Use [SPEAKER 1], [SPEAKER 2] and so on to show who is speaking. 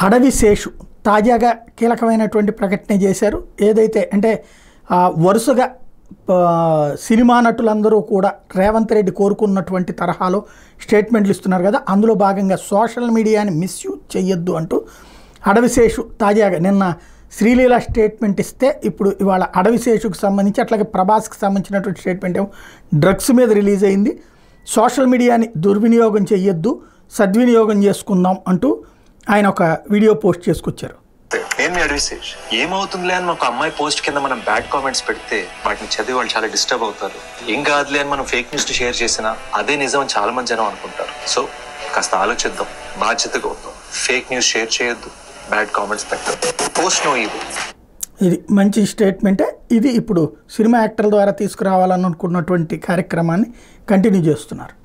[SPEAKER 1] అడవి శేషు తాజాగా కీలకమైనటువంటి ప్రకటన చేశారు. ఏదైతే అంటే వరుసగా సినిమా నటులందరూ కూడా రేవంత్ రెడ్డి కోరుకున్నటువంటి తరహాలో స్టేట్మెంట్లు ఇస్తున్నారు కదా, అందులో భాగంగా సోషల్ మీడియాని మిస్యూజ్ చేయొద్దు అంటూ అడవి శేషు తాజాగా నిన్న శ్రీలీల స్టేట్మెంట్ ఇస్తే ఇప్పుడు ఇవాళ అడవి శేషుకు సంబంధించి అట్లాగే ప్రభాస్కి సంబంధించినటువంటి స్టేట్మెంట్ ఏమో డ్రగ్స్ మీద రిలీజ్ అయింది. సోషల్ మీడియాని దుర్వినియోగం చేయొద్దు, సద్వినియోగం చేసుకుందాం అంటూ ఆయన ఒక వీడియో పోస్ట్ చేసుకొచ్చారు.
[SPEAKER 2] నేను అడవి శేష్ ఏమవుతుందిలే అని ఒక అమ్మాయి పోస్ట్ కింద మనం బ్యాడ్ కామెంట్స్ పెడితే వాటిని చదివి వాళ్ళు చాలా డిస్టర్బ్ అవుతారు. ఏం కాదులే అని మనం ఫేక్ న్యూస్ షేర్ చేసినా అదే నిజం అని చాలా మంది జనం అనుకుంటారు. సో కాస్త ఆలోచిద్దాం, బాధ్యతగా అవుతాం. ఫేక్ న్యూస్ షేర్ చేయొద్దు, బ్యాడ్ కామెంట్స్ పెట్టద్దు, పోస్ట్ నో ఈవిల్.
[SPEAKER 1] ఇది మంచి స్టేట్మెంటే. ఇది ఇప్పుడు సినిమా యాక్టర్ల ద్వారా తీసుకురావాలని అనుకున్నటువంటి కార్యక్రమాన్ని కంటిన్యూ చేస్తున్నారు.